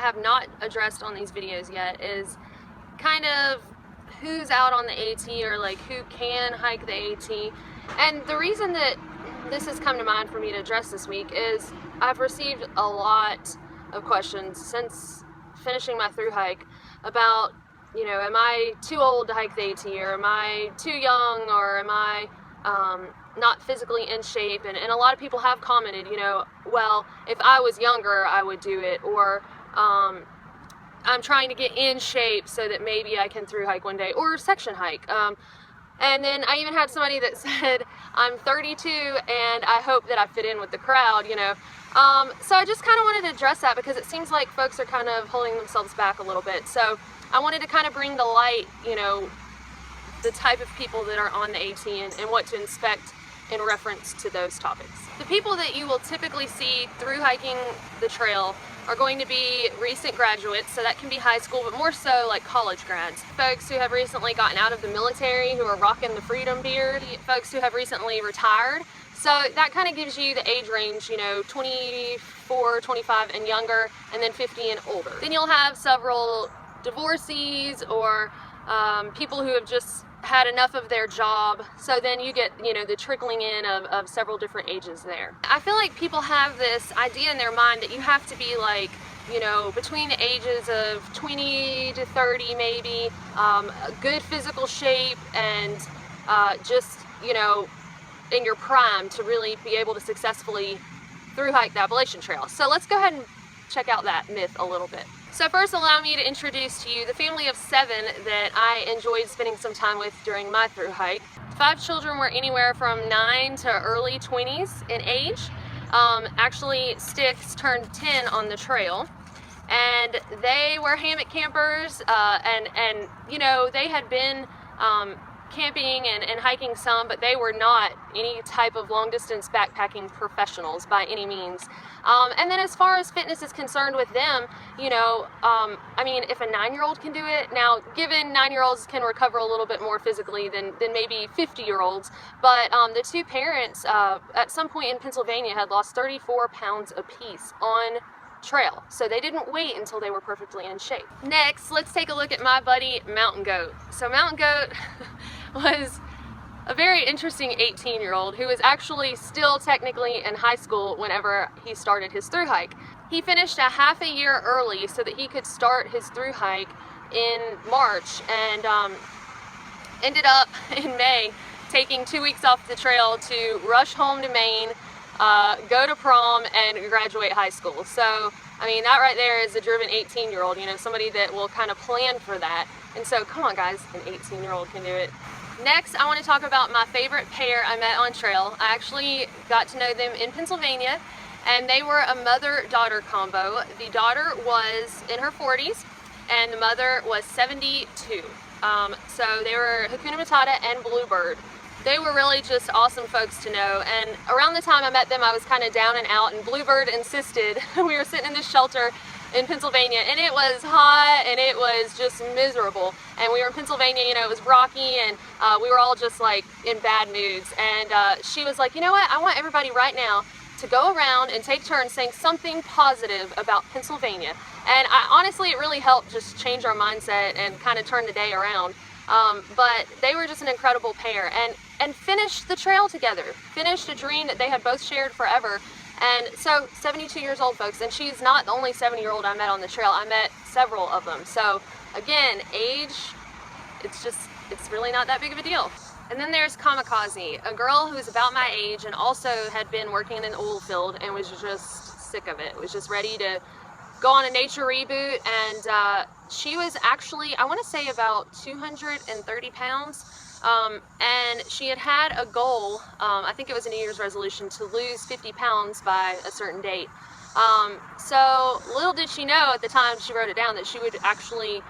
have not addressed on these videos yet is kind of who's out on the AT, or like who can hike the AT. And the reason that this has come to mind for me to address this week is I've received a lot of questions since finishing my thru hike about, you know, am I too old to hike the AT, or am I too young, or am I not physically in shape? And a lot of people have commented, you know, well, if I was younger I would do it, or I'm trying to get in shape so that maybe I can thru hike one day, or section hike. And then I even had somebody that said, I'm 32 and I hope that I fit in with the crowd, you know. So I just kind of wanted to address that because it seems like folks are kind of holding themselves back a little bit. So I wanted to kind of bring to light, you know, the type of people that are on the AT and what to expect in reference to those topics. The people that you will typically see thru hiking the trail are going to be recent graduates, so that can be high school, but more so like college grads. Folks who have recently gotten out of the military, who are rocking the freedom beard, folks who have recently retired. So that kind of gives you the age range, you know, 24, 25 and younger, and then 50 and older. Then you'll have several divorcees, or people who have just had enough of their job. So then you get, you know, the trickling in of several different ages there. I feel like people have this idea in their mind that you have to be like, you know, between the ages of 20 to 30 maybe, good physical shape, and just, you know, in your prime to really be able to successfully thru hike the Appalachian Trail. So let's go ahead and check out that myth a little bit. So first, allow me to introduce to you the family of 7 that I enjoyed spending some time with during my thru hike. 5 children were anywhere from 9 to early 20s in age. Actually, Sticks turned 10 on the trail, and they were hammock campers, and you know, they had been camping and hiking some, but they were not any type of long distance backpacking professionals by any means. And then as far as fitness is concerned with them, you know, I mean, if a 9-year-old can do it, now given 9-year-olds can recover a little bit more physically than maybe 50-year-olds, but the 2 parents at some point in Pennsylvania had lost 34 pounds apiece on trail, so they didn't wait until they were perfectly in shape. Next, let's take a look at my buddy Mountain Goat. So Mountain Goat was a very interesting 18-year-old who was actually still technically in high school whenever he started his thru hike. He finished a half a year early so that he could start his thru hike in March, and ended up in May taking 2 weeks off the trail to rush home to Maine, go to prom, and graduate high school. So, I mean, that right there is a driven 18-year-old, you know, somebody that will kind of plan for that. And so, come on guys, an 18-year-old can do it. Next, I want to talk about my favorite pair I met on trail. I actually got to know them in Pennsylvania, and they were a mother-daughter combo. The daughter was in her 40s, and the mother was 72. So they were Hakuna Matata and Bluebird. They were really just awesome folks to know, and around the time I met them I was kind of down and out, and Bluebird insisted. We were sitting in this shelter in Pennsylvania, and it was hot and it was just miserable, and we were in Pennsylvania, you know, it was rocky, and we were all just like in bad moods, and she was like, you know what, I want everybody right now to go around and take turns saying something positive about Pennsylvania. And honestly, it really helped just change our mindset and kind of turn the day around. But they were just an incredible pair, and finished the trail together, finished a dream that they had both shared forever. And so 72 years old, folks, and she's not the only 70-year-old I met on the trail. I met several of them. So again, age, it's really not that big of a deal. And then there's Kamikaze, a girl who's about my age and also had been working in an oil field and was just sick of it, was just ready to go on a nature reboot. And she was actually, I want to say about 230 pounds. And she had a goal, I think it was a New Year's resolution, to lose 50 pounds by a certain date. So little did she know at the time she wrote it down that she would actually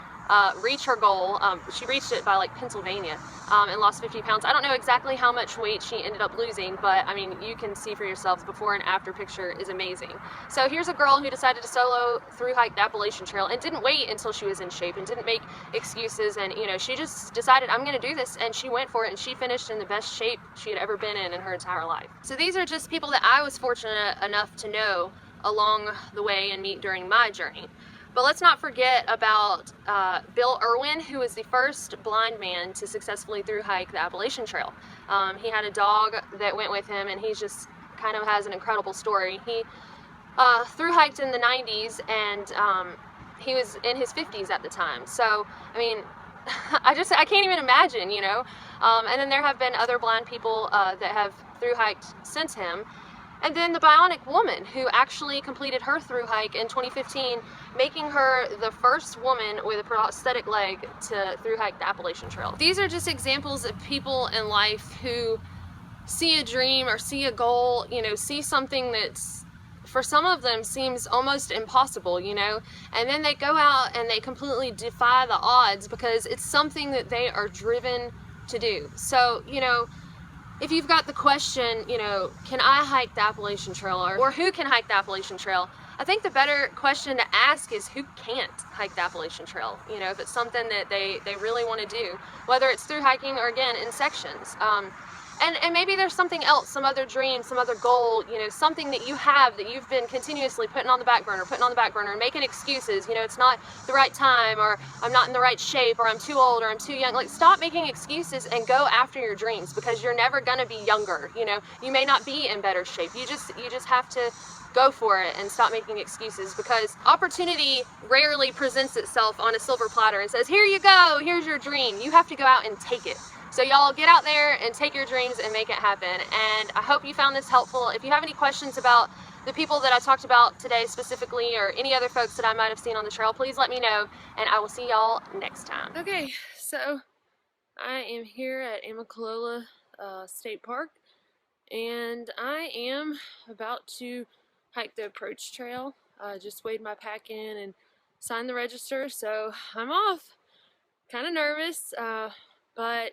reach her goal. She reached it by like Pennsylvania, and lost 50 pounds. I don't know exactly how much weight she ended up losing, but I mean, you can see for yourselves, before and after picture is amazing. So here's a girl who decided to solo thru hike the Appalachian Trail and didn't wait until she was in shape and didn't make excuses, and you know, she just decided, I'm gonna do this, and she went for it, and she finished in the best shape she had ever been in her entire life. So these are just people that I was fortunate enough to know along the way and meet during my journey. But let's not forget about Bill Irwin, who was the first blind man to successfully thru-hike the Appalachian Trail. He had a dog that went with him, and he's just kind of has an incredible story. He thru-hiked in the 90s, and he was in his 50s at the time. So, I mean, I can't even imagine, you know. And then there have been other blind people that have thru-hiked since him. And then the bionic woman who actually completed her thru-hike in 2015, making her the first woman with a prosthetic leg to thru-hike the Appalachian Trail. These are just examples of people in life who see a dream or see a goal, you know, see something that's, for some of them, seems almost impossible, you know, and then they go out and they completely defy the odds because it's something that they are driven to do. So, you know, if you've got the question, you know, can I hike the Appalachian Trail, or who can hike the Appalachian Trail, I think the better question to ask is who can't hike the Appalachian Trail, you know, if it's something that they really want to do, whether it's through hiking or, again, in sections. And maybe there's something else, some other dream, some other goal, you know, something that you have that you've been continuously putting on the back burner, and making excuses, you know, it's not the right time, or I'm not in the right shape, or I'm too old, or I'm too young. Like, stop making excuses and go after your dreams, because you're never going to be younger, you know. You may not be in better shape. You just have to go for it and stop making excuses, because opportunity rarely presents itself on a silver platter and says, here you go, here's your dream. You have to go out and take it. So y'all get out there and take your dreams and make it happen. And I hope you found this helpful. If you have any questions about the people that I talked about today specifically, or any other folks that I might have seen on the trail, please let me know, and I will see y'all next time. Okay, so I am here at Amicalola State Park, and I am about to hike the approach trail. I just weighed my pack in and signed the register, so I'm off. Kind of nervous, but